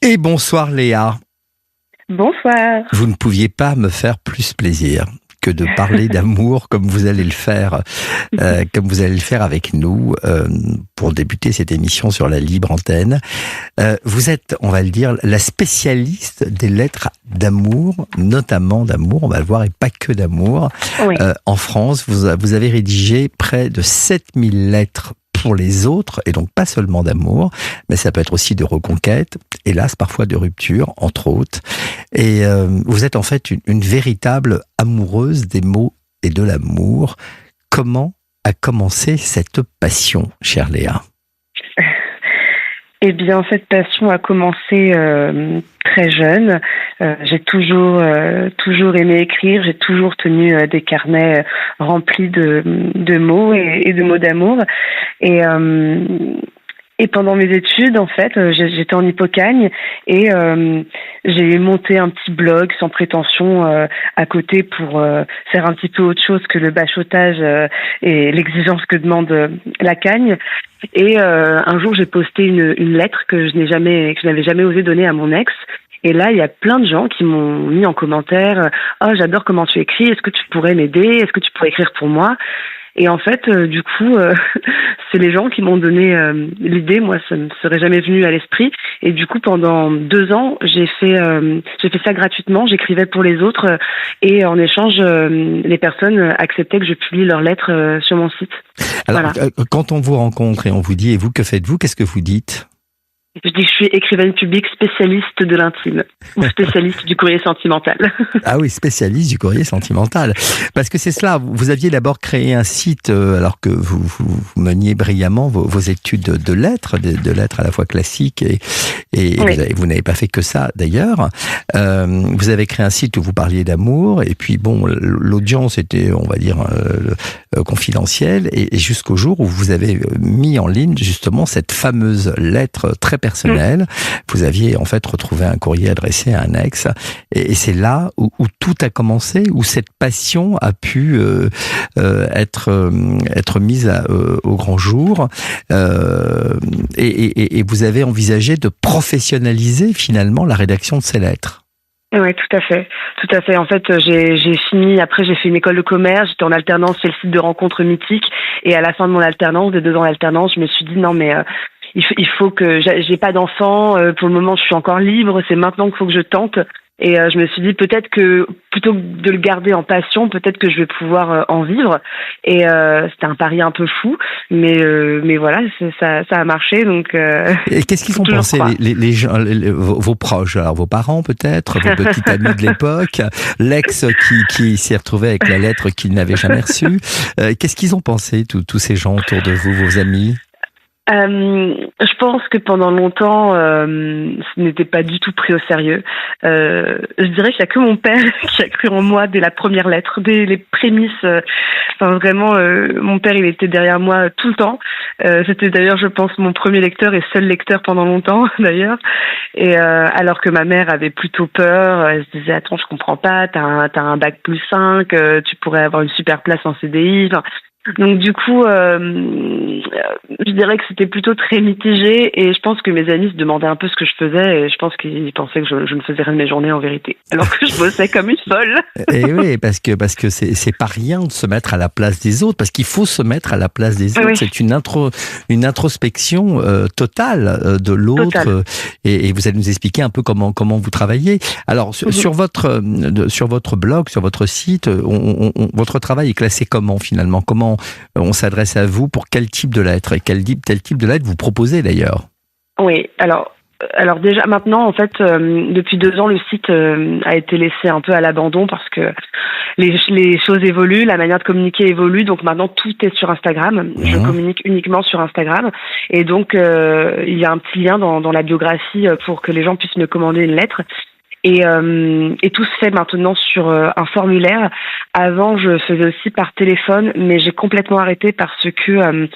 Et bonsoir Léa. Bonsoir. Vous ne pouviez pas me faire plus plaisir que de parler d'amour comme vous allez le faire, avec nous pour débuter cette émission sur la libre antenne. Vous êtes, on va le dire, la spécialiste des lettres d'amour, notamment d'amour, on va le voir, et pas que d'amour. Oui. En France, vous avez rédigé près de 7000 lettres pour les autres, et donc pas seulement d'amour, mais ça peut être aussi de reconquête, hélas parfois de rupture, entre autres. Et vous êtes en fait une véritable amoureuse des mots et de l'amour. Comment a commencé cette passion, chère Léa ? Eh bien, cette passion a commencé très jeune. J'ai toujours aimé écrire. J'ai toujours tenu des carnets remplis de mots et de mots d'amour. Et pendant mes études, en fait, j'étais en Hippocagne et j'ai monté un petit blog sans prétention à côté pour faire un petit peu autre chose que le bachotage et l'exigence que demande la Cagne. Et un jour, j'ai posté une lettre que je n'avais jamais osé donner à mon ex. Et là, il y a plein de gens qui m'ont mis en commentaire « Oh, j'adore comment tu écris. Est-ce que tu pourrais m'aider? Est-ce que tu pourrais écrire pour moi ?» Et en fait, du coup, c'est les gens qui m'ont donné l'idée. Moi, ça ne me serait jamais venu à l'esprit. Et du coup, pendant 2 ans, j'ai fait ça gratuitement. J'écrivais pour les autres. Et en échange, les personnes acceptaient que je publie leurs lettres sur mon site. Alors, voilà. Quand on vous rencontre et on vous dit « Et vous, que faites-vous » qu'est-ce que vous dites ? Je dis que je suis écrivaine publique spécialiste de l'intime, ou spécialiste du courrier sentimental. Ah oui, spécialiste du courrier sentimental. Parce que c'est cela, vous aviez d'abord créé un site, alors que vous meniez brillamment vos études de lettres, de lettres à la fois classiques, et oui. Vous n'avez pas fait que ça d'ailleurs. Vous avez créé un site où vous parliez d'amour, et puis bon, l'audience était, on va dire, confidentielle, et jusqu'au jour où vous avez mis en ligne justement cette fameuse lettre très personnelle. Vous aviez en fait retrouvé un courrier adressé à un ex, et c'est là où tout a commencé, où cette passion a pu être mise au grand jour, et vous avez envisagé de professionnaliser finalement la rédaction de ces lettres. Oui, tout à fait. En fait, j'ai fini, après j'ai fait une école de commerce, j'étais en alternance chez le site de rencontres mythiques, et à la fin de mon alternance, des 2 ans d'alternance, je me suis dit non mais il faut que j'ai pas d'enfant, pour le moment je suis encore libre, c'est maintenant qu'il faut que je tente. Et je me suis dit peut-être que plutôt que de le garder en passion, peut-être que je vais pouvoir en vivre. Et c'était un pari un peu fou, mais voilà, ça a marché. Donc et qu'est-ce qu'ils ont pensé les gens, vos proches, alors vos parents peut-être, vos petits amis de l'époque, l'ex qui s'est retrouvé avec la lettre qu'il n'avait jamais reçue. Qu'est-ce qu'ils ont pensé tous ces gens autour de vous, vos amis? Je pense que pendant longtemps, ce n'était pas du tout pris au sérieux. Je dirais qu'il n'y a que mon père qui a cru en moi dès la première lettre, dès les prémices. Enfin, vraiment, mon père, il était derrière moi tout le temps. C'était d'ailleurs, je pense, mon premier lecteur et seul lecteur pendant longtemps, d'ailleurs. Et alors que ma mère avait plutôt peur, elle se disait « Attends, je comprends pas, t'as un bac+5, tu pourrais avoir une super place en CDI. » Donc du coup, je dirais que c'était plutôt très mitigé, et je pense que mes amis se demandaient un peu ce que je faisais, et je pense qu'ils pensaient que je ne faisais rien de mes journées en vérité, alors que je bossais comme une folle. Et oui, parce que c'est pas rien de se mettre à la place des autres, parce qu'il faut se mettre à la place des autres. Oui. C'est une introspection totale de l'autre, et vous allez nous expliquer un peu comment vous travaillez. Alors sur votre blog, sur votre site, votre travail est classé comment finalement? Comment on s'adresse à vous, pour quel type de lettres, et quel type de lettres vous proposez d'ailleurs? Oui, alors déjà maintenant, en fait, depuis 2 ans, le site a été laissé un peu à l'abandon parce que les choses évoluent, la manière de communiquer évolue, donc maintenant tout est sur Instagram. Je communique uniquement sur Instagram, et donc il y a un petit lien dans la biographie pour que les gens puissent me commander une lettre. Et tout se fait maintenant sur un formulaire. Avant, je faisais aussi par téléphone, mais j'ai complètement arrêté parce que,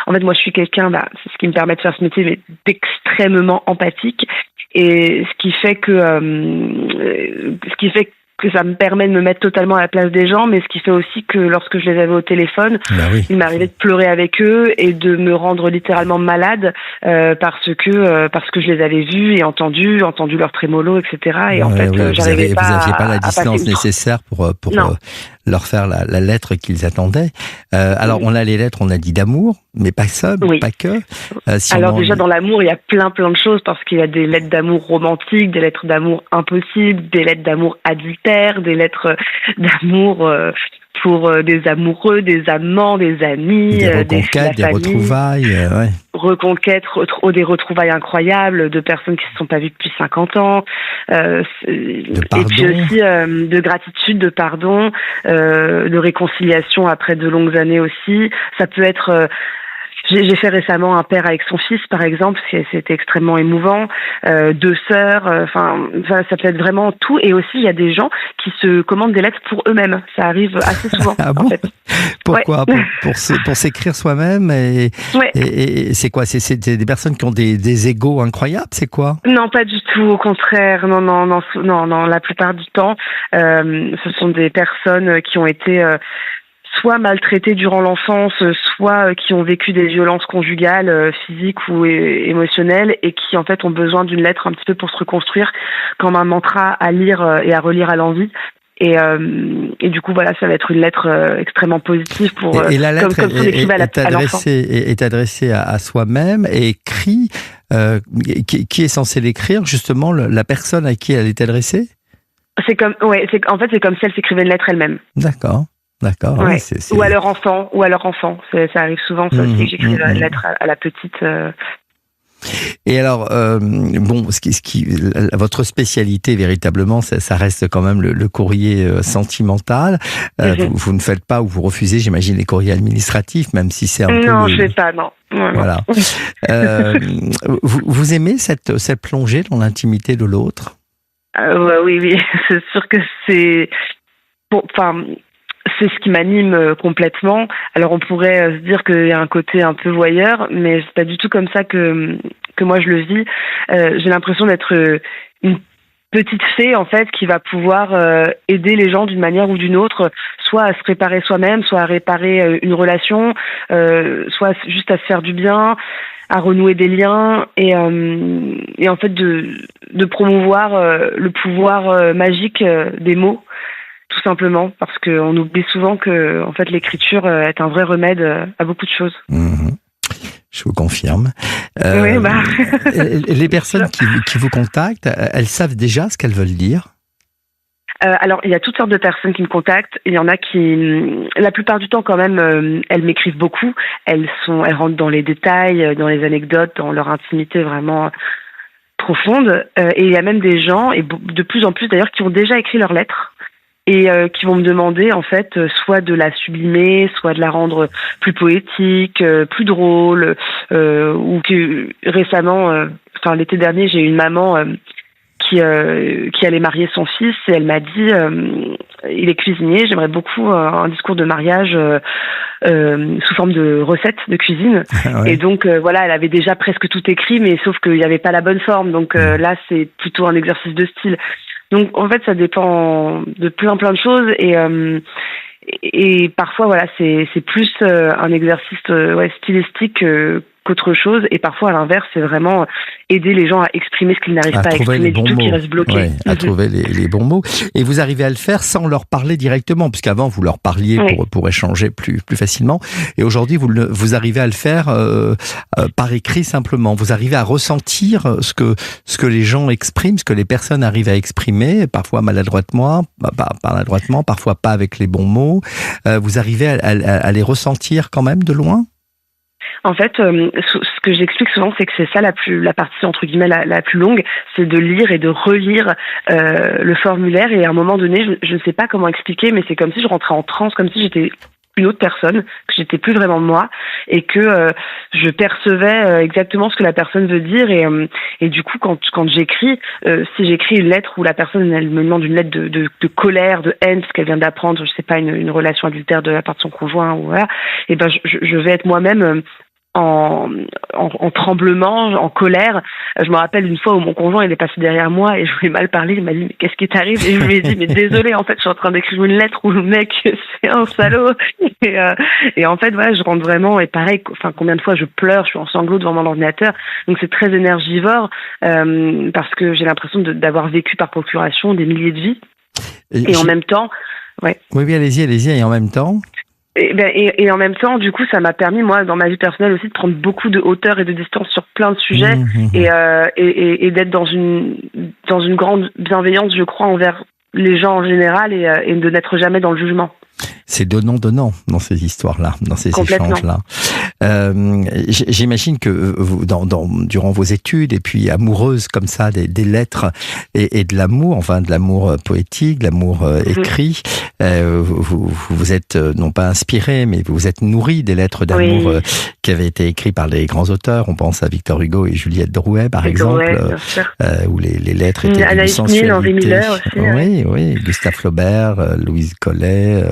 en fait, moi, je suis quelqu'un, c'est ce qui me permet de faire ce métier, mais d'extrêmement empathique. Et ce qui fait que que ça me permet de me mettre totalement à la place des gens, mais ce qui fait aussi que lorsque je les avais au téléphone, oui. il m'arrivait de pleurer avec eux et de me rendre littéralement malade parce que je les avais vus et entendu leur trémolo, etc. Et en fait, j'arrivais pas. Vous n'aviez pas la à distance passer nécessaire pour leur faire la lettre qu'ils attendaient. Alors, on a les lettres, on a dit d'amour, mais pas ça, pas que. Alors déjà, dans l'amour, il y a plein de choses, parce qu'il y a des lettres d'amour romantiques, des lettres d'amour impossibles, des lettres d'amour adultères, des lettres d'amour pour des amoureux, des amants, des amis, des reconquêtes, des retrouvailles. Reconquêtes, des retrouvailles incroyables de personnes qui se sont pas vues depuis 50 ans. De pardon. Et puis aussi de gratitude, de pardon, de réconciliation après de longues années aussi. Ça peut être... J'ai fait récemment un père avec son fils, par exemple, c'était extrêmement émouvant. Deux sœurs, ça peut être vraiment tout. Et aussi, il y a des gens qui se commandent des lettres pour eux-mêmes. Ça arrive assez souvent. Ah bon ? En fait. Pourquoi ? Pour s'écrire soi-même et c'est quoi ? C'est des personnes qui ont des égos incroyables, c'est quoi ? Non, pas du tout. Au contraire, non. La plupart du temps, ce sont des personnes qui ont été soit maltraités durant l'enfance, soit qui ont vécu des violences conjugales, physiques ou émotionnelles, et qui en fait ont besoin d'une lettre un petit peu pour se reconstruire, comme un mantra à lire et à relire à l'envie. Et du coup, voilà, ça va être une lettre extrêmement positive pour et la lettre comme écrivait à l'enfant. Est adressée à soi-même et écrit. Qui est censé l'écrire, justement, la personne à qui elle est adressée ? C'est comme si elle s'écrivait une lettre elle-même. D'accord. Ouais. Ou à leur enfant. Ça arrive souvent, ça aussi, que j'écris la lettre à la petite. Et alors, votre spécialité véritablement, ça reste quand même le courrier sentimental. Vous ne faites pas ou vous refusez, j'imagine, les courriers administratifs, même si c'est un peu. Non, je ne fais pas, non. Voilà. Vous aimez cette plongée dans l'intimité de l'autre ? Oui, c'est sûr que c'est. C'est ce qui m'anime complètement. Alors on pourrait se dire qu'il y a un côté un peu voyeur, mais c'est pas du tout comme ça que moi je le vis. J'ai l'impression d'être une petite fée en fait qui va pouvoir aider les gens d'une manière ou d'une autre, soit à se réparer soi-même, soit à réparer une relation, soit juste à se faire du bien, à renouer des liens et en fait de promouvoir le pouvoir magique des mots. Tout simplement, parce qu'on oublie souvent que en fait, l'écriture est un vrai remède à beaucoup de choses. Je vous confirme. Les personnes qui vous contactent, elles savent déjà ce qu'elles veulent dire ? Alors, il y a toutes sortes de personnes qui me contactent. Il y en a qui, la plupart du temps quand même, elles m'écrivent beaucoup. Elles rentrent dans les détails, dans les anecdotes, dans leur intimité vraiment profonde. Et il y a même des gens, et de plus en plus d'ailleurs, qui ont déjà écrit leurs lettres. Et qui vont me demander en fait soit de la sublimer, soit de la rendre plus poétique, plus drôle, ou que récemment, l'été dernier, j'ai eu une maman qui allait marier son fils et elle m'a dit il est cuisinier, j'aimerais beaucoup un discours de mariage sous forme de recettes de cuisine. Et donc voilà, elle avait déjà presque tout écrit, mais sauf qu'il n'y avait pas la bonne forme. Donc là, c'est plutôt un exercice de style. Donc en fait, ça dépend de plein de choses et parfois voilà, c'est plus un exercice stylistique qu'autre chose, et parfois à l'inverse, c'est vraiment aider les gens à exprimer ce qu'ils n'arrivent pas à exprimer du tout, qui restent bloqués. À trouver les bons mots. Et vous arrivez à le faire sans leur parler directement, puisqu'avant vous leur parliez pour échanger plus facilement. Et aujourd'hui, vous arrivez à le faire par écrit simplement. Vous arrivez à ressentir ce que les gens expriment, ce que les personnes arrivent à exprimer, parfois maladroitement, parfois pas avec les bons mots. Vous arrivez à les ressentir quand même de loin ? En fait, ce que j'explique souvent, c'est que c'est ça la partie entre guillemets la plus longue, c'est de lire et de relire le formulaire. Et à un moment donné, je ne sais pas comment expliquer, mais c'est comme si je rentrais en transe, comme si j'étais une autre personne, que j'étais plus vraiment moi, et que je percevais exactement ce que la personne veut dire. Et du coup, quand j'écris, si j'écris une lettre où la personne elle me demande une lettre de colère, de haine, parce qu'elle vient d'apprendre, je sais pas, une relation adultère de la part de son conjoint, ou voilà, et ben je vais être moi-même en tremblement, en colère. Je me rappelle une fois où mon conjoint il est passé derrière moi et je lui ai mal parlé. Il m'a dit mais qu'est-ce qui t'arrive? Et je lui ai dit mais désolé, en fait je suis en train d'écrire une lettre où le mec c'est un salaud. Et en fait voilà, je rentre vraiment, et pareil, enfin combien de fois je pleure, je suis en sanglots devant mon ordinateur. Donc c'est très énergivore parce que j'ai l'impression d'avoir vécu par procuration des milliers de vies. Et en même temps, ouais. Oui, allez-y. Et en même temps. Et en même temps, du coup, ça m'a permis, moi, dans ma vie personnelle aussi, de prendre beaucoup de hauteur et de distance sur plein de sujets et d'être dans une grande bienveillance, je crois, envers les gens en général et de n'être jamais dans le jugement. C'est donnant dans ces histoires-là, dans ces échanges-là. J'imagine que vous, durant vos études et puis amoureuse comme ça des lettres et de l'amour, enfin de l'amour poétique, de l'amour écrit, vous êtes non pas inspiré, mais vous êtes nourri des lettres d'amour qui avaient été écrites par des grands auteurs. On pense à Victor Hugo et Juliette Drouet, par exemple, où les lettres étaient Anaïs Nin, Henri Miller aussi. Oui, Gustave Flaubert, Louise Collet,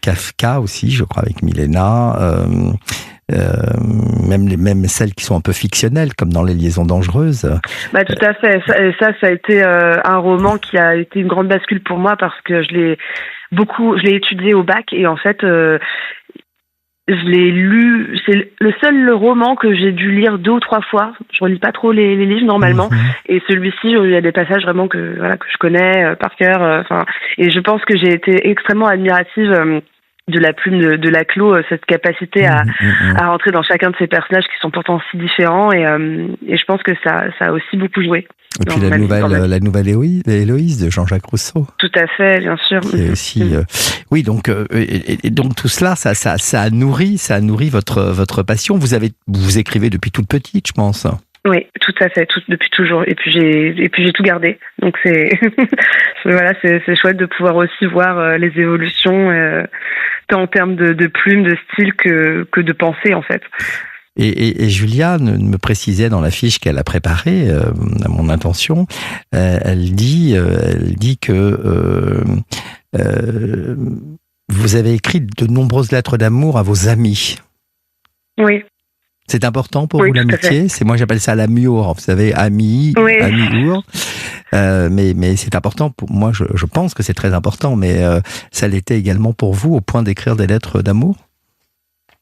Kafka aussi, je crois, avec Milena. Même celles qui sont un peu fictionnelles, comme dans Les Liaisons dangereuses. Tout à fait. Ça a été un roman qui a été une grande bascule pour moi parce que je l'ai étudié au bac et en fait, je l'ai lu. C'est le seul roman que j'ai dû lire 2 ou 3 fois. Je relis pas trop les livres normalement, et celui-ci, il y a des passages vraiment que je connais par cœur. Et je pense que j'ai été extrêmement admirative de la plume de Laclos, cette capacité à rentrer dans chacun de ces personnages qui sont pourtant si différents, et je pense que ça a aussi beaucoup joué. Et puis la nouvelle Héloïse de Jean-Jacques Rousseau. Tout à fait, bien sûr. Et aussi, oui, donc tout cela, ça a nourri votre passion. Vous écrivez depuis toute petite, je pense. Oui, tout à fait, depuis toujours. Et puis j'ai tout gardé. Donc c'est c'est chouette de pouvoir aussi voir les évolutions, tant en termes de plumes, de style que de pensée en fait. Et Juliane me précisait dans la fiche qu'elle a préparée, à mon intention, elle dit que vous avez écrit de nombreuses lettres d'amour à vos amis. Oui. C'est important pour vous l'amitié? C'est, moi j'appelle ça l'amour, vous savez, amour. Mais c'est important pour moi, je pense que c'est très important, mais ça l'était également pour vous au point d'écrire des lettres d'amour?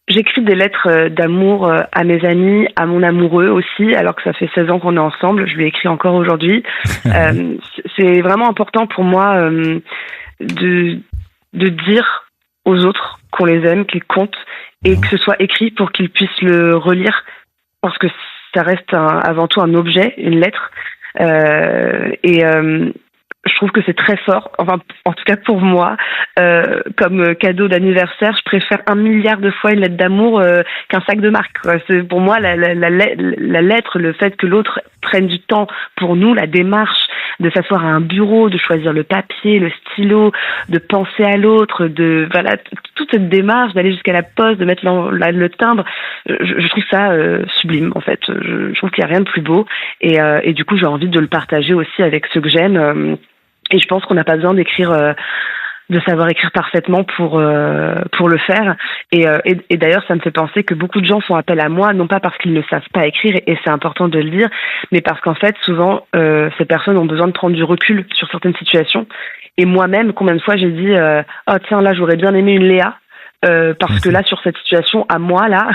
J'écris des lettres d'amour à mes amis, à mon amoureux aussi, alors que ça fait 16 ans qu'on est ensemble. Je lui écris encore aujourd'hui. C'est vraiment important pour moi de dire aux autres qu'on les aime, qu'ils comptent, et que ce soit écrit pour qu'ils puissent le relire, parce que ça reste avant tout un objet, une lettre. Je trouve que c'est très fort, enfin en tout cas pour moi, comme cadeau d'anniversaire, je préfère 1 milliard de fois une lettre d'amour qu'un sac de marque. C'est pour moi la lettre, le fait que l'autre prenne du temps pour nous, la démarche de s'asseoir à un bureau, de choisir le papier, le stylo, de penser à l'autre, toute cette démarche d'aller jusqu'à la poste, de mettre le timbre, je trouve ça sublime en fait. Je trouve qu'il n'y a rien de plus beau, et du coup j'ai envie de le partager aussi avec ceux que j'aime. Et je pense qu'on n'a pas besoin de savoir écrire parfaitement pour le faire. Et d'ailleurs, ça me fait penser que beaucoup de gens font appel à moi, non pas parce qu'ils ne savent pas écrire, et c'est important de le dire, mais parce qu'en fait, souvent, ces personnes ont besoin de prendre du recul sur certaines situations. Et moi-même, combien de fois j'ai dit oh tiens, là, j'aurais bien aimé une Léa, parce que là, sur cette situation à moi, là,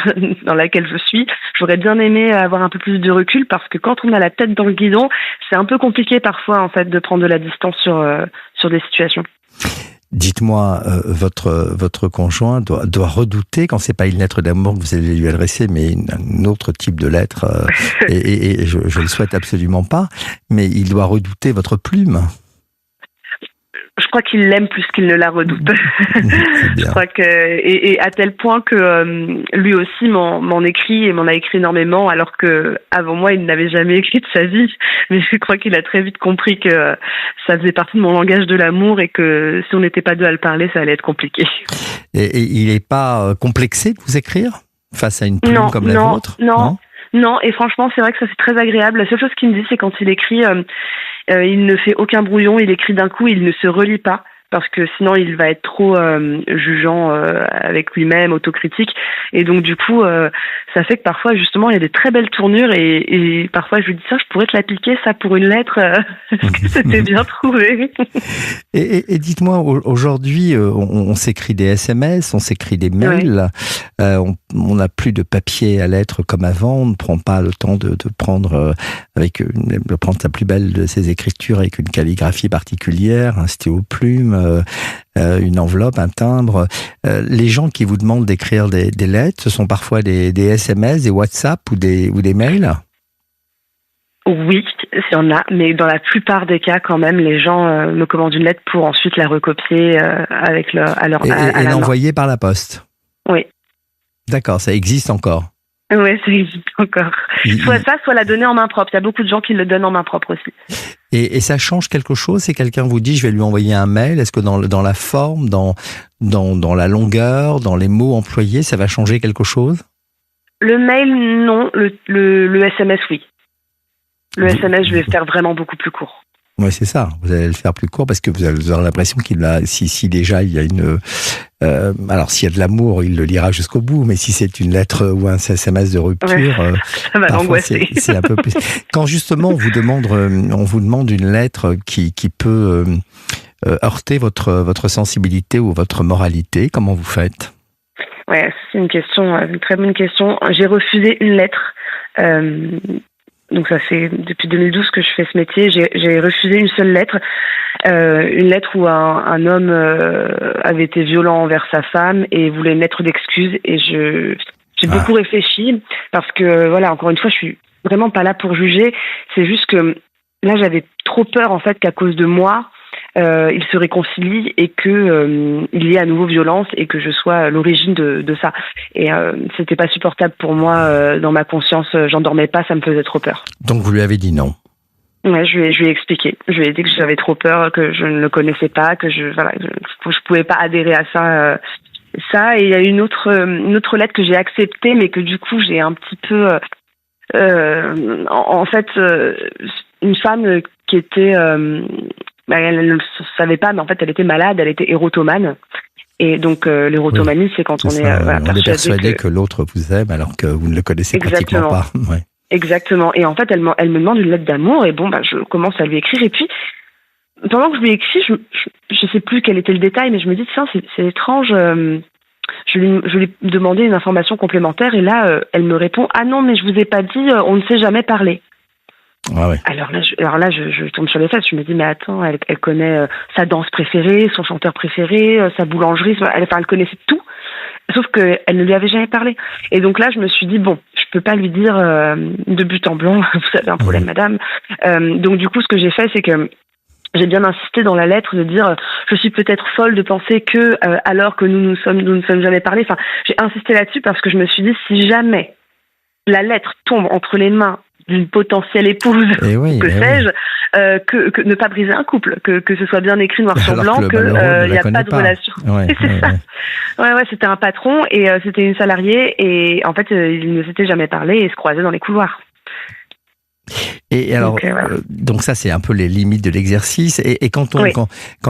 dans laquelle je suis, j'aurais bien aimé avoir un peu plus de recul, parce que quand on a la tête dans le guidon, c'est un peu compliqué parfois, en fait, de prendre de la distance sur des situations. Dites-moi, votre conjoint doit redouter, quand c'est pas une lettre d'amour que vous allez lui adresser, mais un autre type de lettre, et je le souhaite absolument pas, mais il doit redouter votre plume. Je crois qu'il l'aime plus qu'il ne la redoute. Je crois que et à tel point que lui aussi m'en écrit et m'en a écrit énormément, alors que avant moi il n'avait jamais écrit de sa vie. Mais je crois qu'il a très vite compris que ça faisait partie de mon langage de l'amour, et que si on n'était pas deux à le parler, ça allait être compliqué. Et il n'est pas complexé de vous écrire face à une plume comme la vôtre? Non, et franchement, c'est vrai que ça c'est très agréable. La seule chose qu'il me dit, c'est quand il écrit, il ne fait aucun brouillon, il écrit d'un coup, il ne se relit pas. parce que sinon il va être trop jugeant avec lui-même, autocritique. Et donc du coup, ça fait que parfois justement il y a des très belles tournures et parfois je lui dis ça, je pourrais te l'appliquer ça pour une lettre. Est-ce que c'était bien trouvé? Et dites-moi, aujourd'hui, on s'écrit des SMS, on s'écrit des mails, on n'a plus de papier à lettres comme avant, on ne prend pas le temps de prendre de prendre sa plus belle de ses écritures avec une calligraphie particulière, un stylo plume, une enveloppe, un timbre. Les gens qui vous demandent d'écrire des lettres, ce sont parfois des SMS, des WhatsApp ou des mails? Oui, il y en a, mais dans la plupart des cas, quand même, les gens me commandent une lettre pour ensuite la recopier avec à la main. L'envoyer par la poste. Oui. D'accord, ça existe encore. Oui, ça existe encore. Soit ça, soit la donner en main propre. Il y a beaucoup de gens qui le donnent en main propre aussi. Et ça change quelque chose si quelqu'un vous dit je vais lui envoyer un mail? Est-ce que dans la forme, dans la longueur, dans les mots employés, ça va changer quelque chose? Le mail, non. Le SMS, oui. Le SMS, je vais faire vraiment beaucoup plus court. Oui, c'est ça. Vous allez le faire plus court parce que vous aurez l'impression qu'il a, si déjà il y a une, alors s'il y a de l'amour, il le lira jusqu'au bout. Mais si c'est une lettre ou un SMS de rupture, ça va l'angoisser. C'est un peu plus. Quand justement on vous demande une lettre qui peut heurter votre sensibilité ou votre moralité, comment vous faites? Ouais, c'est une très bonne question. J'ai refusé une lettre. Donc ça fait depuis 2012 que je fais ce métier. J'ai refusé une seule lettre, une lettre où un homme avait été violent envers sa femme et voulait une lettre d'excuse. Et j'ai beaucoup réfléchi parce que voilà, encore une fois, je suis vraiment pas là pour juger. C'est juste que là, j'avais trop peur en fait qu'à cause de moi, ils se réconcilient et que il y ait à nouveau violence et que je sois l'origine de ça. Et c'était pas supportable pour moi dans ma conscience. J'en dormais pas, ça me faisait trop peur. Donc vous lui avez dit non? Ouais, je lui ai expliqué. Je lui ai dit que j'avais trop peur, que je ne le connaissais pas, que je pouvais pas adhérer à ça. Et il y a une autre lettre que j'ai acceptée, mais que du coup j'ai un petit peu, en fait, une femme qui était elle ne le savait pas, mais en fait, elle était malade, elle était érotomane. Et donc, l'érotomanie, c'est quand on est persuadé que l'autre vous aime alors que vous ne le connaissez pratiquement pas. Ouais. Exactement. Et en fait, elle me demande une lettre d'amour et bon, je commence à lui écrire. Et puis, pendant que je lui écris, je sais plus quel était le détail, mais je me dis, tiens, c'est étrange. Je lui demandais une information complémentaire et là, elle me répond, ah non, mais je vous ai pas dit, on ne s'est jamais parlé. Ah ouais. Alors là, je tombe sur les fesses. Je me dis, mais attends, elle connaît sa danse préférée, son chanteur préféré, sa boulangerie. Elle connaissait tout, sauf qu'elle ne lui avait jamais parlé. Et donc là, je me suis dit, bon, je peux pas lui dire de but en blanc, vous avez un problème, madame. Donc du coup, ce que j'ai fait, c'est que j'ai bien insisté dans la lettre de dire, je suis peut-être folle de penser que, alors que nous ne sommes jamais parlé. Enfin, j'ai insisté là-dessus parce que je me suis dit, si jamais la lettre tombe entre les mains d'une potentielle épouse, sais-je, que ne pas briser un couple, que ce soit bien écrit noir sur blanc, qu'il n'y a pas de relation. C'est ça. Ouais, c'était un patron et c'était une salariée et en fait, ils ne s'étaient jamais parlé et se croisaient dans les couloirs. Et alors, donc ça c'est un peu les limites de l'exercice. Et quand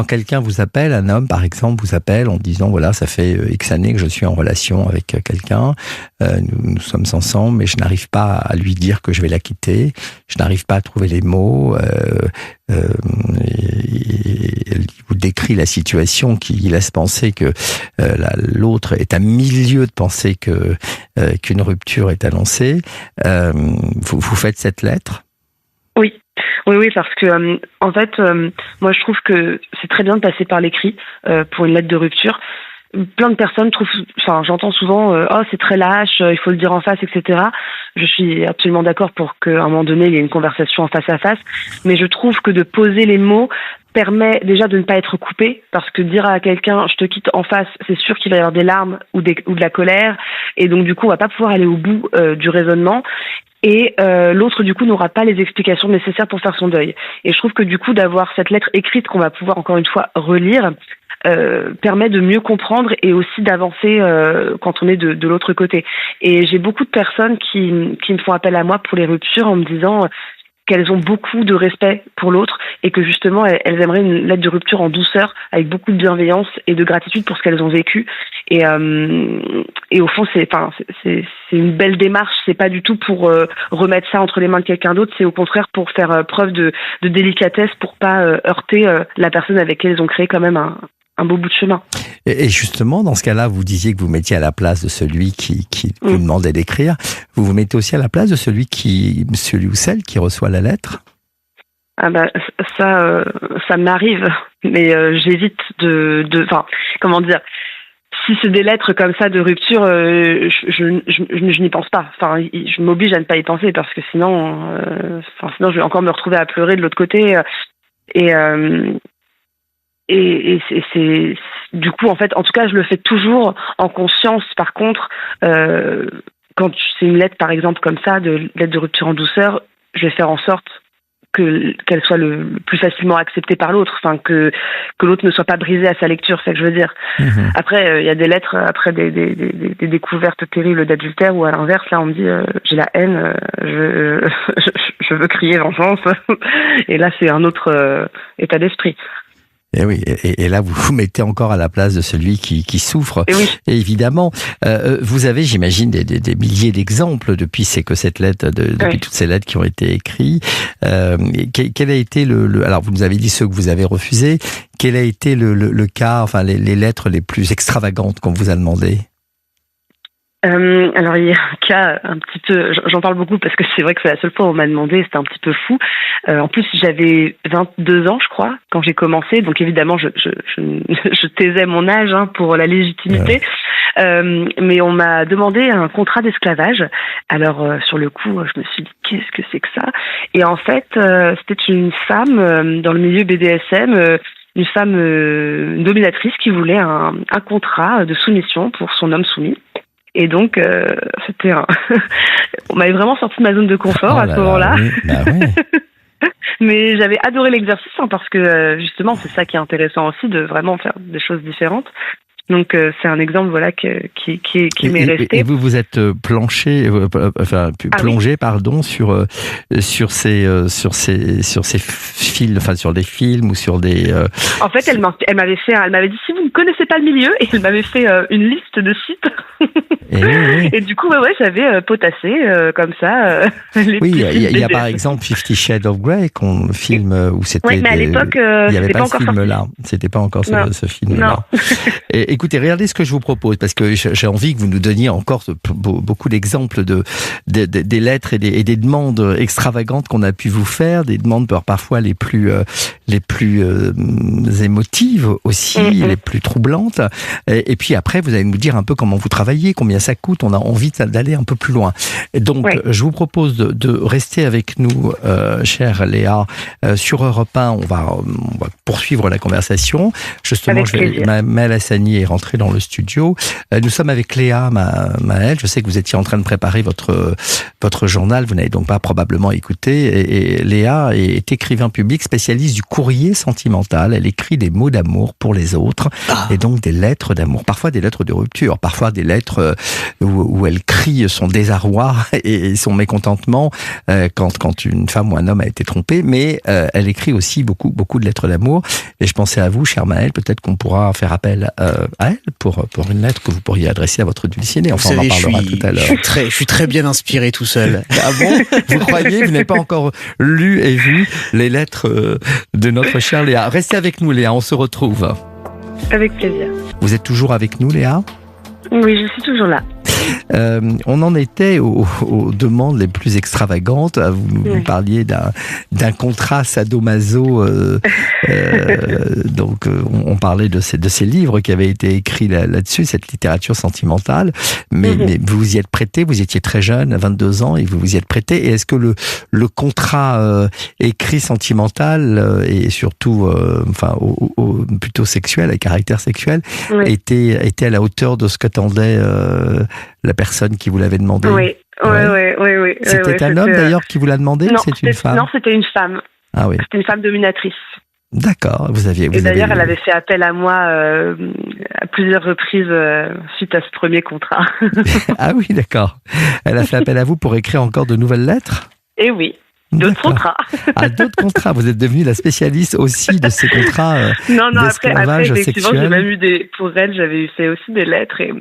quelqu'un vous appelle, un homme par exemple vous appelle en disant voilà, ça fait X années que je suis en relation avec quelqu'un, nous sommes ensemble, mais je n'arrive pas à lui dire que je vais la quitter, je n'arrive pas à trouver les mots. Il vous décrit la situation qui laisse penser que l'autre est à milieu de penser qu'une rupture est annoncée. Vous faites cette lettre? Oui, parce que en fait, moi je trouve que c'est très bien de passer par l'écrit pour une lettre de rupture. Plein de personnes j'entends souvent oh c'est très lâche, il faut le dire en face, etc. Je suis absolument d'accord pour qu'à un moment donné il y ait une conversation en face à face, mais je trouve que de poser les mots permet déjà de ne pas être coupé, parce que dire à quelqu'un je te quitte en face, c'est sûr qu'il va y avoir des larmes ou de la colère, et donc du coup on va pas pouvoir aller au bout du raisonnement. Et l'autre, du coup, n'aura pas les explications nécessaires pour faire son deuil. Et je trouve que, du coup, d'avoir cette lettre écrite qu'on va pouvoir, encore une fois, relire, permet de mieux comprendre et aussi d'avancer quand on est de l'autre côté. Et j'ai beaucoup de personnes qui me font appel à moi pour les ruptures en me disant qu'elles ont beaucoup de respect pour l'autre et que justement elles aimeraient une lettre de rupture en douceur avec beaucoup de bienveillance et de gratitude pour ce qu'elles ont vécu et au fond c'est une belle démarche, c'est pas du tout pour remettre ça entre les mains de quelqu'un d'autre, c'est au contraire pour faire preuve de délicatesse pour pas heurter la personne avec qui elles ont créé quand même un beau bout de chemin. Et justement, dans ce cas-là, vous disiez que vous mettiez à la place de celui qui vous demandait d'écrire. Vous vous mettez aussi à la place de celui ou celle qui reçoit la lettre? Ah bah ça m'arrive, mais j'évite enfin, comment dire, si c'est des lettres comme ça de rupture, je n'y pense pas. Enfin, je m'oblige à ne pas y penser parce que sinon je vais encore me retrouver à pleurer de l'autre côté. Et c'est du coup en fait, en tout cas, je le fais toujours en conscience. Par contre, quand c'est une lettre, par exemple comme ça, lettre de rupture en douceur, je vais faire en sorte qu'elle soit le plus facilement acceptée par l'autre, enfin que l'autre ne soit pas brisé à sa lecture, c'est ce que je veux dire. Après, il y a des lettres après des découvertes terribles d'adultère ou à l'inverse, là on me dit j'ai la haine, je veux crier vengeance, et là c'est un autre état d'esprit. Et oui, et là vous vous mettez encore à la place de celui qui souffre. Et oui. Et évidemment, vous avez, j'imagine, des milliers d'exemples depuis cette lettre, depuis toutes ces lettres qui ont été écrites. Quel a été alors vous nous avez dit ceux que vous avez refusés. Quel a été le cas, enfin les lettres les plus extravagantes qu'on vous a demandé? Alors il y a un cas un petit peu, j'en parle beaucoup parce que c'est vrai que c'est la seule fois où on m'a demandé, c'était un petit peu fou. En plus j'avais 22 ans je crois quand j'ai commencé, donc évidemment je taisais mon âge pour la légitimité, mais on m'a demandé un contrat d'esclavage. Alors sur le coup je me suis dit qu'est-ce que c'est que ça? Et en fait c'était une femme dans le milieu BDSM, une femme dominatrice qui voulait un contrat de soumission pour son homme soumis. Et donc, c'était on m'avait vraiment sorti de ma zone de confort à ce moment-là. Oui, bah oui. Mais j'avais adoré l'exercice parce que justement, c'est ça qui est intéressant aussi, de vraiment faire des choses différentes. Donc, c'est un exemple voilà qui m'est resté. Et vous êtes plongé sur ces films, enfin sur des films ou sur des. En fait, elle m'avait dit si vous ne connaissez pas le milieu, et elle m'avait fait une liste de sites. Et du coup, j'avais potassé comme ça. Oui, il y a par exemple 50 Shades of Grey, qu'on filme où c'était. Oui, mais à l'époque, il n'y avait pas ce film-là. C'était pas encore ce film-là. Et écoutez, regardez ce que je vous propose, parce que j'ai envie que vous nous donniez encore beaucoup d'exemples des lettres et des demandes extravagantes qu'on a pu vous faire, des demandes parfois les plus émotives aussi, les plus troublantes. Et puis après, vous allez nous dire un peu comment vous travaillez, combien ça coûte. On a envie d'aller un peu plus loin. Et donc, je vous propose de rester avec nous, chère Léa, sur Europe 1. On va poursuivre la conversation. Justement, Maëlle Hassani est rentrée dans le studio. Nous sommes avec Léa Maëlle. Je sais que vous étiez en train de préparer votre journal. Vous n'avez donc pas probablement écouté. Et Léa est écrivain public, spécialiste du courrier sentimental. Elle écrit des mots d'amour pour les autres et donc des lettres d'amour. Parfois des lettres de rupture, parfois des lettres où elle crie son désarroi et son mécontentement quand une femme ou un homme a été trompé. Mais elle écrit aussi beaucoup de lettres d'amour. Et je pensais à vous, chère Maëlle, peut-être qu'on pourra faire appel à elle pour une lettre que vous pourriez adresser à votre dulcinée. Enfin, on en parlera tout à l'heure. Je suis très bien inspiré tout seul. Ah bon? Vous croyez? Vous n'avez pas encore lu et vu les lettres de notre chère Léa. Restez avec nous, Léa, on se retrouve. Avec plaisir. Vous êtes toujours avec nous, Léa? Oui, je suis toujours là. On en était aux demandes les plus extravagantes. Vous nous parliez d'un contrat sadomaso. Donc, on parlait de ces livres qui avaient été écrits là-dessus, cette littérature sentimentale. Mais vous vous y êtes prêté. Vous étiez très jeune, 22 ans, et vous vous y êtes prêté. Et est-ce que le contrat écrit sentimental et surtout, plutôt sexuel, à caractère sexuel, était à la hauteur de ce qu'attendait la personne qui vous l'avait demandé? Oui. C'était un homme d'ailleurs qui vous l'a demandé? Non, c'est une femme? Non, c'était une femme. Ah oui. C'était une femme dominatrice. D'accord. Et d'ailleurs, elle avait fait appel à moi à plusieurs reprises suite à ce premier contrat. Ah oui, d'accord. Elle a fait appel à vous pour écrire encore de nouvelles lettres? Eh oui. D'autres contrats. Ah, d'autres contrats. Vous êtes devenue la spécialiste aussi de ces contrats Non, après effectivement, sexuel. j'ai même eu pour elle, j'avais fait aussi des lettres et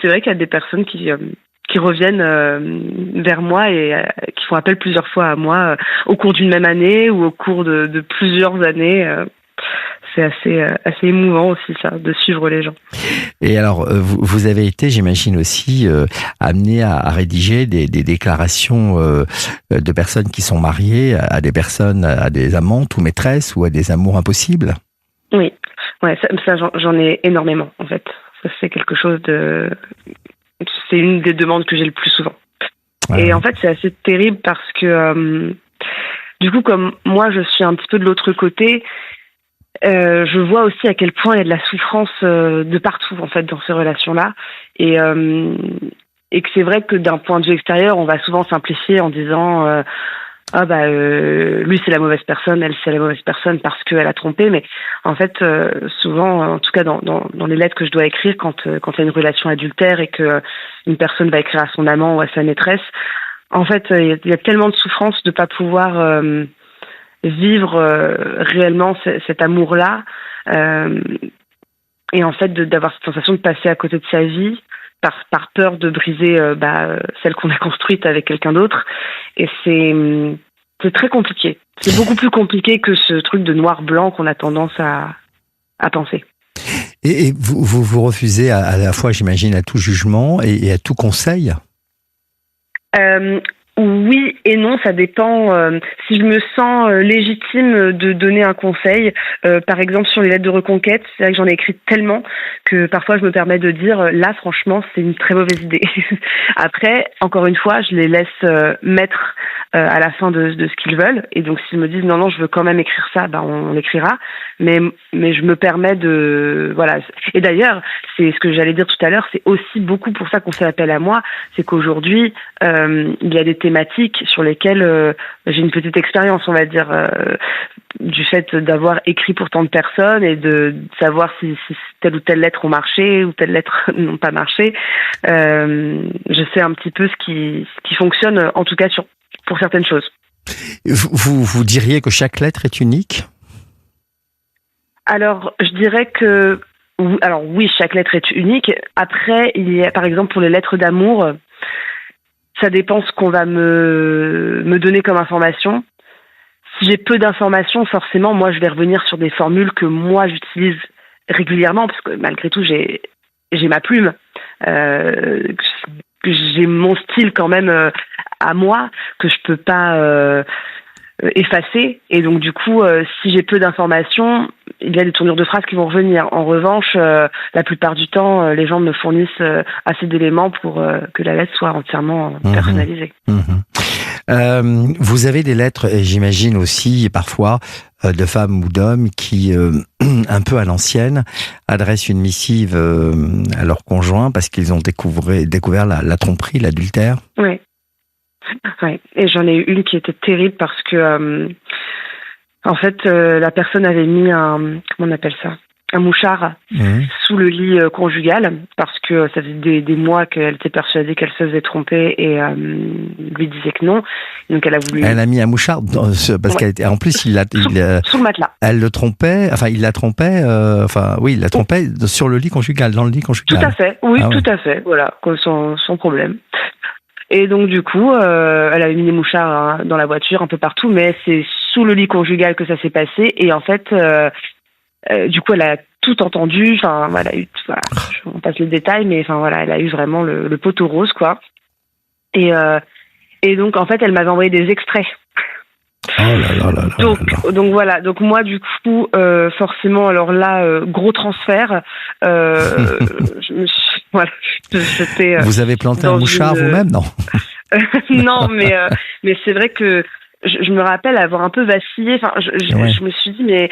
c'est vrai qu'il y a des personnes qui reviennent vers moi et qui font appel plusieurs fois à moi au cours d'une même année ou au cours de plusieurs années. C'est assez émouvant aussi ça, de suivre les gens. Et alors, vous avez été, j'imagine aussi, amené à rédiger des déclarations de personnes qui sont mariées à des personnes, à des amantes ou maîtresses ou à des amours impossibles. Oui, ouais, ça j'en ai énormément en fait. Ça c'est quelque chose c'est une des demandes que j'ai le plus souvent. Et en fait, c'est assez terrible parce que du coup, comme moi, je suis un petit peu de l'autre côté. Je vois aussi à quel point il y a de la souffrance de partout en fait dans ces relations-là et que c'est vrai que d'un point de vue extérieur, on va souvent simplifier en disant lui c'est la mauvaise personne, elle c'est la mauvaise personne parce qu'elle a trompé, mais en fait souvent, en tout cas dans les lettres que je dois écrire quand il y a une relation adultère et que une personne va écrire à son amant ou à sa maîtresse, en fait il y a tellement de souffrance de pas pouvoir vivre réellement cet amour-là et en fait d'avoir cette sensation de passer à côté de sa vie par peur de briser celle qu'on a construite avec quelqu'un d'autre. Et c'est très compliqué. C'est beaucoup plus compliqué que ce truc de noir-blanc qu'on a tendance à penser. Et vous refusez à la fois, j'imagine, à tout jugement et à tout conseil? Oui et non, ça dépend. Si je me sens légitime de donner un conseil, par exemple sur les lettres de reconquête, c'est vrai que j'en ai écrit tellement que parfois je me permets de dire là franchement c'est une très mauvaise idée. Après, encore une fois, je les laisse mettre à la fin de ce qu'ils veulent, et donc s'ils me disent non je veux quand même écrire ça, on l'écrira, mais je me permets de voilà. Et d'ailleurs, c'est ce que j'allais dire tout à l'heure, c'est aussi beaucoup pour ça qu'on fait appel à moi, c'est qu'aujourd'hui il y a des thématiques sur lesquelles j'ai une petite expérience, on va dire, du fait d'avoir écrit pour tant de personnes et de savoir si telle ou telle lettre ont marché ou telle lettre n'ont pas marché. Je sais un petit peu ce qui fonctionne, en tout cas pour certaines choses. Vous diriez que chaque lettre est unique? Alors, je dirais que oui, chaque lettre est unique. Après, il y a, par exemple, pour les lettres d'amour, ça dépend ce qu'on va me donner comme information. Si j'ai peu d'informations, forcément, moi, je vais revenir sur des formules que moi, j'utilise régulièrement, parce que malgré tout, j'ai ma plume. J'ai mon style quand même à moi, que je peux pas effacer. Et donc, du coup, si j'ai peu d'informations, il y a des tournures de phrases qui vont revenir. En revanche, la plupart du temps, les gens me fournissent assez d'éléments pour que la lettre soit entièrement personnalisée. Vous avez des lettres, et j'imagine aussi parfois de femmes ou d'hommes qui, un peu à l'ancienne, adressent une missive à leur conjoint parce qu'ils ont découvert la tromperie, l'adultère. Oui. Ouais. Et j'en ai eu une qui était terrible parce que, en fait, la personne avait mis comment on appelle ça, un mouchard sous le lit conjugal parce que ça faisait des mois qu'elle était persuadée qu'elle se faisait tromper et lui disait que non. Donc elle a voulu. Elle a mis un mouchard parce qu'elle était. En plus, sous le matelas. Elle le trompait. Enfin, il la trompait. Il la trompait sur le lit conjugal, dans le lit conjugal. Tout à fait. Oui, tout à fait. Voilà, sans problème. Et donc du coup, elle avait mis des mouchards dans la voiture, un peu partout, mais c'est sous le lit conjugal que ça s'est passé. Et en fait, du coup, elle a tout entendu. Enfin, voilà, on passe les détails, mais enfin voilà, elle a eu vraiment le poteau rose, quoi. Et donc en fait, elle m'avait envoyé des extraits. Oh là là là là. Donc voilà, donc moi du coup forcément alors là gros transfert, je me suis j'étais, vous avez planté un mouchard vous-même, non? Non, mais c'est vrai que je me rappelle avoir un peu vacillé. Enfin, je me suis dit mais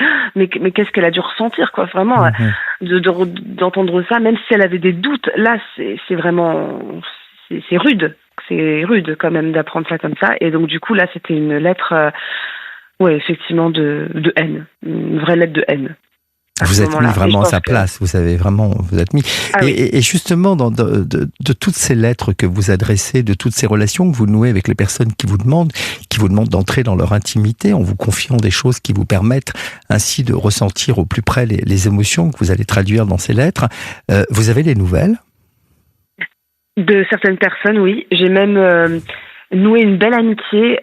qu'est-ce qu'elle a dû ressentir, quoi, vraiment, d'entendre ça, même si elle avait des doutes. Là, c'est vraiment c'est rude. C'est rude quand même d'apprendre ça comme ça. Et donc du coup là, c'était une lettre, effectivement de haine, une vraie lettre de haine. Vous êtes mis vraiment à sa place, vous avez vraiment, vous êtes mis. Et justement, de toutes ces lettres que vous adressez, de toutes ces relations que vous nouez avec les personnes qui vous demandent d'entrer dans leur intimité en vous confiant des choses qui vous permettent ainsi de ressentir au plus près les émotions que vous allez traduire dans ces lettres, vous avez des nouvelles? De certaines personnes, oui. J'ai même noué une belle amitié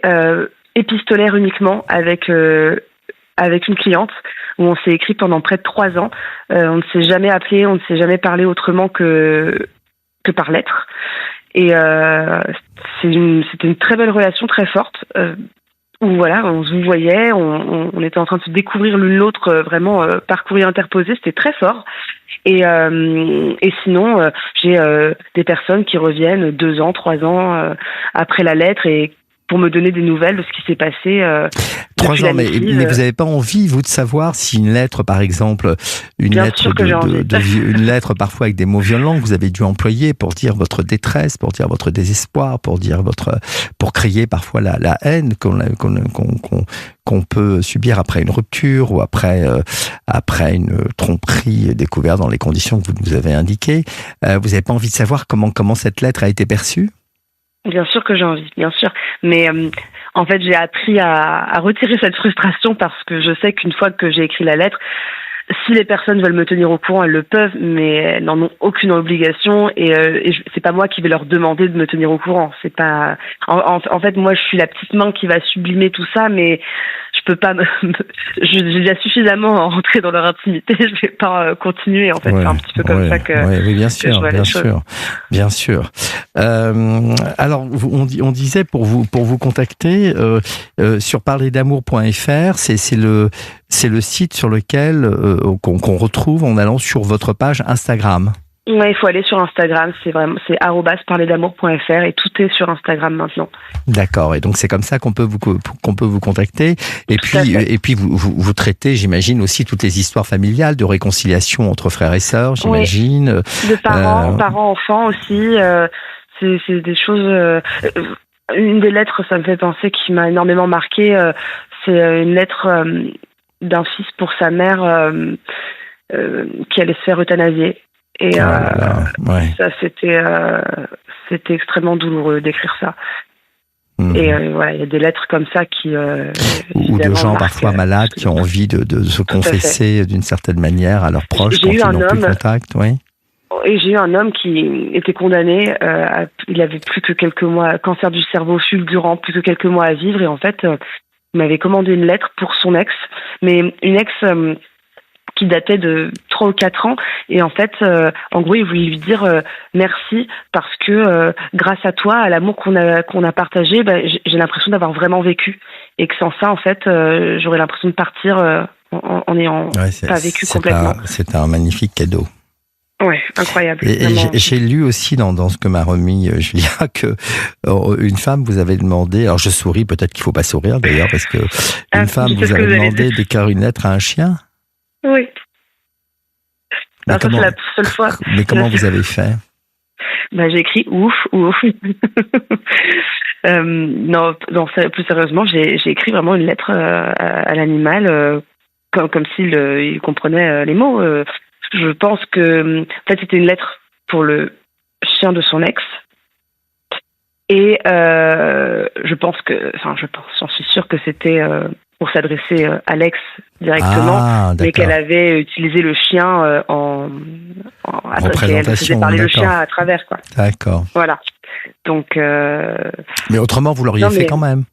épistolaire uniquement avec une cliente où on s'est écrit pendant près de 3 ans. On ne s'est jamais appelé, on ne s'est jamais parlé autrement que par lettre. Et c'était une très belle relation, très forte, où voilà, on se voyait, on était en train de se découvrir l'une l'autre, vraiment par courrier interposé, c'était très fort. Et sinon, j'ai des personnes qui reviennent 2 ans, 3 ans après la lettre et pour me donner des nouvelles de ce qui s'est passé. 3 ans, mais vous n'avez pas envie, vous, de savoir si une lettre, par exemple, une lettre parfois avec des mots violents que vous avez dû employer pour dire votre détresse, pour dire votre désespoir, pour crier parfois la haine qu'on peut subir après une rupture ou après une tromperie découverte dans les conditions que vous nous avez indiquées. Vous n'avez pas envie de savoir comment cette lettre a été perçue? Bien sûr que j'ai envie, bien sûr. Mais en fait, j'ai appris à retirer cette frustration parce que je sais qu'une fois que j'ai écrit la lettre, si les personnes veulent me tenir au courant, elles le peuvent, mais elles n'en ont aucune obligation et c'est pas moi qui vais leur demander de me tenir au courant. C'est pas. En fait, moi, je suis la petite main qui va sublimer tout ça, mais je peux pas. J'ai déjà suffisamment rentré dans leur intimité. Je vais pas continuer. En fait, c'est un petit peu comme ça que. Oui, bien sûr, bien sûr. Alors, on disait pour vous contacter sur parlerdamour.fr, c'est le site sur lequel qu'on retrouve en allant sur votre page Instagram. Ouais, il faut aller sur Instagram, c'est @parlerdamour.fr et tout est sur Instagram maintenant. D'accord, et donc c'est comme ça qu'on peut vous contacter. Et puis vous traitez, j'imagine, aussi toutes les histoires familiales de réconciliation entre frères et sœurs, j'imagine. Oui. De parents, enfants aussi. C'est des choses. Une des lettres, ça me fait penser, qui m'a énormément marqué. C'est une lettre d'un fils pour sa mère qui allait se faire euthanasier. Et ça, c'était extrêmement douloureux d'écrire ça. Et voilà, il y a des lettres comme ça qui ou de gens parfois malades qui ont envie de se confesser d'une certaine manière à leurs proches quand ils n'ont plus de contact. Oui. Et j'ai eu un homme qui était condamné. Il avait plus que quelques mois, cancer du cerveau fulgurant, plus que quelques mois à vivre. Et en fait, il m'avait commandé une lettre pour son ex, mais une ex qui datait de 3 ou 4 ans. Et en fait, en gros, il voulait lui dire merci parce que grâce à toi, à l'amour qu'on a partagé, j'ai l'impression d'avoir vraiment vécu. Et que sans ça, en fait, j'aurais l'impression de partir en n'ayant pas vécu complètement. C'est un magnifique cadeau. Ouais, incroyable. Et j'ai lu aussi dans ce que m'a remis Julia que une femme vous avait demandé, alors je souris, peut-être qu'il faut pas sourire d'ailleurs, parce que une femme vous avait demandé d'écrire une lettre à un chien. Oui. Mais c'est la seule fois. Mais comment vous avez fait? J'ai écrit ouf. Non, plus sérieusement, j'ai écrit vraiment une lettre à l'animal, comme s'il comprenait les mots. Je pense que, en fait, c'était une lettre pour le chien de son ex. Et j'en suis sûre que c'était pour s'adresser à l'ex directement, mais qu'elle avait utilisé le chien elle faisait parler le chien à travers, quoi. D'accord. Voilà. Donc. Mais autrement, vous l'auriez fait quand même.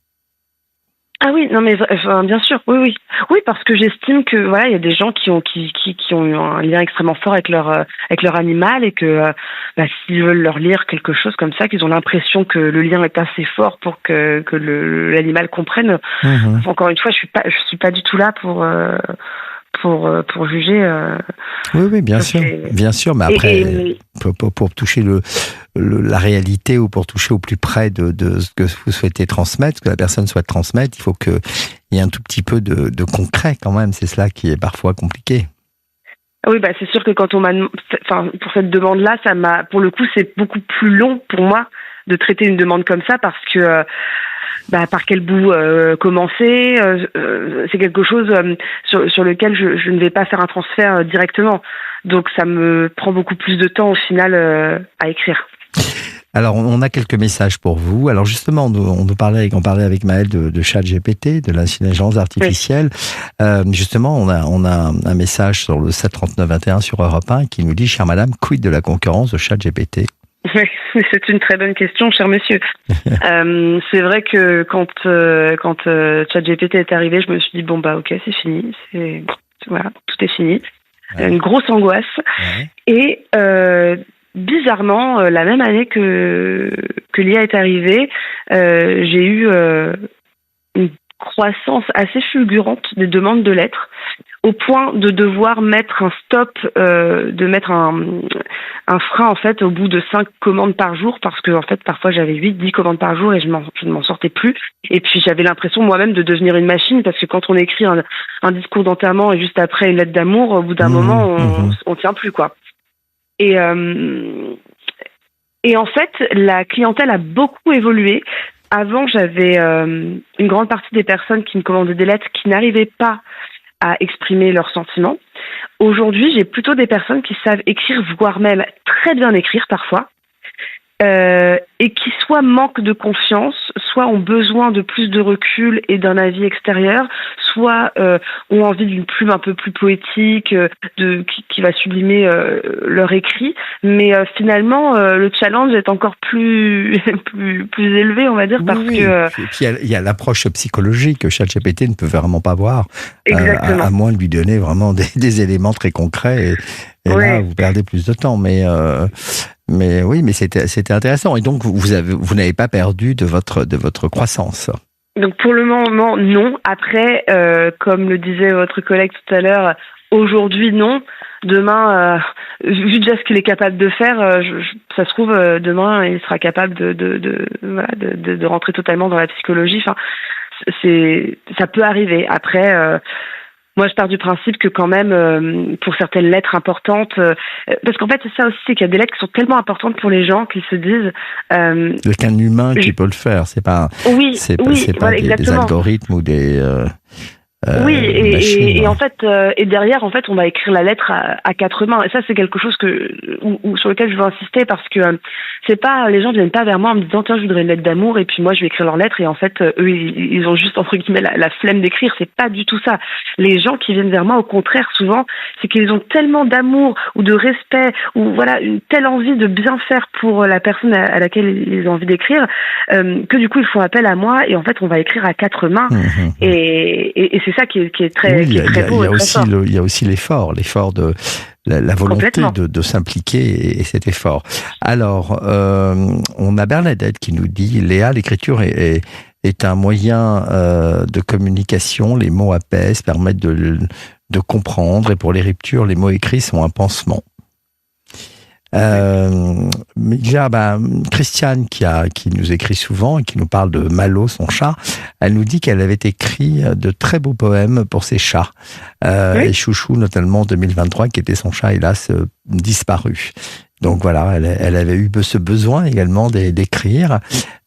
Ah oui, non mais bien sûr, oui, parce que j'estime que voilà, il y a des gens qui ont eu un lien extrêmement fort avec leur animal et que s'ils veulent leur lire quelque chose comme ça, qu'ils ont l'impression que le lien est assez fort pour que l'animal comprenne. Encore une fois, je suis pas du tout là pour juger. Oui, bien sûr, mais après, pour toucher la réalité ou pour toucher au plus près de ce que vous souhaitez transmettre, que la personne souhaite transmettre, il faut qu'il y ait un tout petit peu de concret quand même. C'est cela qui est parfois compliqué. Oui, c'est sûr que quand on pour cette demande-là, pour le coup, c'est beaucoup plus long pour moi de traiter une demande comme ça parce que par quel bout commencer. C'est quelque chose sur lequel je ne vais pas faire un transfert directement. Donc ça me prend beaucoup plus de temps au final à écrire. Alors, on a quelques messages pour vous. Alors, justement, on parlait avec Maëlle de ChatGPT, de l'intelligence artificielle. Oui. Justement, on a un message sur le 739-21 sur Europe 1 qui nous dit, chère madame, quid de la concurrence de ChatGPT? Oui, c'est une très bonne question, cher monsieur. C'est vrai que quand ChatGPT est arrivé, je me suis dit, bon, ok, c'est fini. Voilà, tout est fini. Ouais. Une grosse angoisse. Ouais. Et bizarrement, la même année que l'IA est arrivée, j'ai eu une croissance assez fulgurante des demandes de lettres, au point de devoir mettre un stop, de mettre un frein en fait au bout de 5 commandes par jour, parce que en fait parfois j'avais 8-10 commandes par jour et je ne m'en sortais plus. Et puis j'avais l'impression moi-même de devenir une machine, parce que quand on écrit un discours d'enterrement et juste après une lettre d'amour, au bout d'un moment on tient plus quoi. Et en fait, la clientèle a beaucoup évolué. Avant, j'avais une grande partie des personnes qui me commandaient des lettres qui n'arrivaient pas à exprimer leurs sentiments. Aujourd'hui, j'ai plutôt des personnes qui savent écrire, voire même très bien écrire parfois, et qui soit manquent de confiance, soit ont besoin de plus de recul et d'un avis extérieur, soit ont envie d'une plume un peu plus poétique, qui va sublimer leur écrit. Mais finalement, le challenge est encore plus élevé, on va dire, parce que... Et puis il y a l'approche psychologique que ChatGPT ne peut vraiment pas voir, à moins de lui donner vraiment des éléments très concrets. Et là, vous perdez plus de temps. Mais oui, mais c'était intéressant. Et donc, vous n'avez pas perdu de votre croissance. Donc, pour le moment, non. Après, comme le disait votre collègue tout à l'heure, aujourd'hui, non. Demain, vu déjà ce qu'il est capable de faire, ça se trouve, demain, il sera capable de rentrer totalement dans la psychologie. Enfin, ça peut arriver. Après... moi, je pars du principe que quand même, pour certaines lettres importantes, parce qu'en fait, c'est ça aussi, c'est qu'il y a des lettres qui sont tellement importantes pour les gens qu'ils se disent... Il n'y a qu'un humain qui peut le faire, c'est pas des algorithmes ou des... et en fait, et derrière, en fait, on va écrire la lettre à 4 mains. Et ça, c'est quelque chose sur lequel je veux insister, parce que c'est pas, les gens viennent pas vers moi en me disant, tiens, je voudrais une lettre d'amour, et puis moi, je vais écrire leur lettre, et en fait, eux, ils ont juste, entre guillemets, la flemme d'écrire. C'est pas du tout ça. Les gens qui viennent vers moi, au contraire, souvent, c'est qu'ils ont tellement d'amour, ou de respect, ou voilà, une telle envie de bien faire pour la personne à laquelle ils ont envie d'écrire, que du coup, ils font appel à moi, et en fait, on va écrire à 4 mains. Et c'est ça qui est très, qui est très beau. Il y a aussi l'effort de la volonté de s'impliquer, et cet effort. Alors, on a Bernadette qui nous dit, Léa, l'écriture est un moyen de communication. Les mots apaisent, permettent de comprendre, et pour les ruptures, les mots écrits sont un pansement. Christiane qui nous écrit souvent et qui nous parle de Malo, son chat, elle nous dit qu'elle avait écrit de très beaux poèmes pour ses chats, et Chouchou notamment en 2023, qui était son chat hélas disparu. Donc voilà, elle avait eu ce besoin également d'écrire.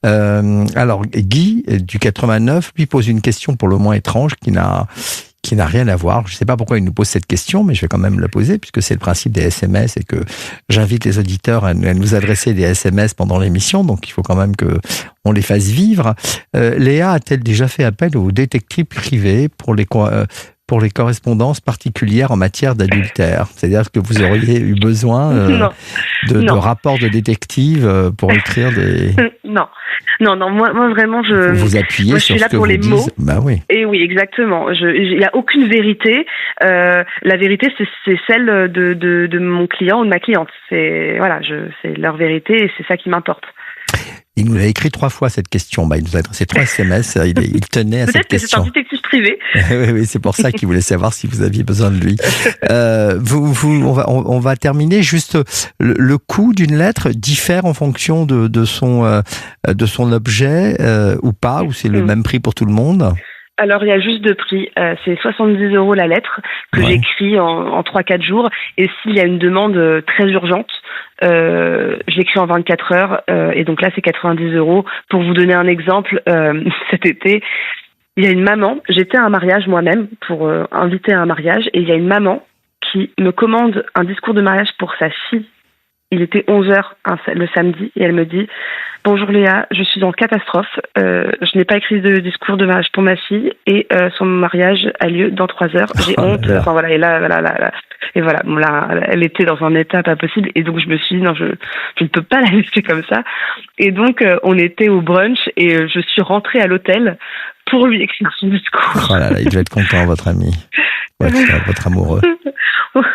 Alors Guy du 89 lui pose une question pour le moins étrange qui n'a rien à voir. Je ne sais pas pourquoi il nous pose cette question, mais je vais quand même la poser, puisque c'est le principe des SMS, et que j'invite les auditeurs à nous adresser des SMS pendant l'émission, donc il faut quand même qu'on les fasse vivre. Léa a-t-elle déjà fait appel aux détectives privés pour les correspondances particulières en matière d'adultère? C'est-à-dire que vous auriez eu besoin de rapports de détectives pour écrire des... Non, moi vraiment, vous appuyez sur ce que vous dites. Bah oui. Et oui, exactement. Il n'y a aucune vérité. La vérité, c'est celle de mon client ou de ma cliente. C'est leur vérité, et c'est ça qui m'importe. Il nous a écrit 3 fois cette question. Il nous a adressé 3 SMS. Il tenait à cette question. Peut-être que c'est un détective privé. Oui, c'est pour ça qu'il voulait savoir si vous aviez besoin de lui. On va terminer. Juste, le coût d'une lettre diffère en fonction de son objet ou pas, ou c'est le même prix pour tout le monde? Alors, il y a juste deux prix. C'est 70 € la lettre que j'écris en 3-4 jours. Et s'il y a une demande très urgente, je l'écris en 24 heures. Et donc là, c'est 90 €. Pour vous donner un exemple, cet été, il y a une maman. J'étais à un mariage moi-même pour inviter à un mariage. Et il y a une maman qui me commande un discours de mariage pour sa fille. Il était 11h le samedi et elle me dit « Bonjour Léa, je suis en catastrophe. Je n'ai pas écrit de discours de mariage pour ma fille et son mariage a lieu dans 3 heures. J'ai honte. » Enfin voilà, et là, et voilà, bon, là, elle était dans un état pas possible et donc je me suis dit « Non, je ne peux pas la laisser comme ça. » Et donc on était au brunch et je suis rentrée à l'hôtel pour lui écrire son discours. Oh là là, il devait être content, votre ami. Votre amoureux.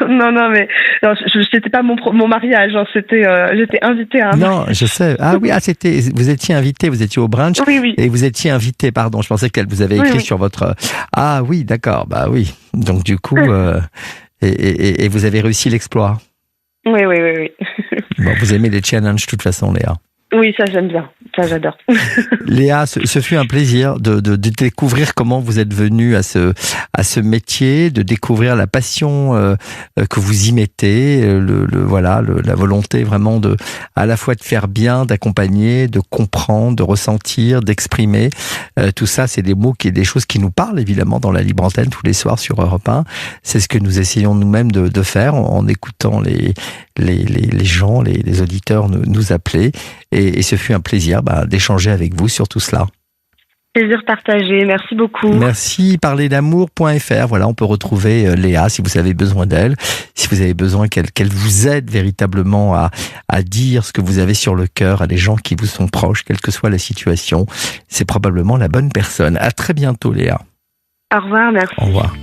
Non, mais c'était pas mon mariage, hein, j'étais invitée à un Non, je sais. Ah oui, vous étiez invité, vous étiez au brunch. Oui. Et vous étiez invité, pardon. Je pensais qu'elle vous avait écrit sur votre. Ah oui, d'accord. Bah oui. Donc du coup, et vous avez réussi l'exploit. Oui. Bon, vous aimez les challenges de toute façon, Léa. Oui, ça j'aime bien, ça j'adore. Léa, ce fut un plaisir de découvrir comment vous êtes venue à ce métier, de découvrir la passion que vous y mettez, la volonté vraiment à la fois de faire bien, d'accompagner, de comprendre, de ressentir, d'exprimer. Tout ça, c'est des choses qui nous parlent évidemment dans la libre antenne tous les soirs sur Europe 1. C'est ce que nous essayons nous-mêmes de faire en écoutant les gens, les auditeurs nous appeler. Et ce fut un plaisir d'échanger avec vous sur tout cela. Plaisir partagé, merci beaucoup. Merci, parlerdamour.fr. Voilà, on peut retrouver Léa si vous avez besoin d'elle, si vous avez besoin qu'elle vous aide véritablement à dire ce que vous avez sur le cœur à des gens qui vous sont proches, quelle que soit la situation. C'est probablement la bonne personne. À très bientôt, Léa. Au revoir, merci. Au revoir.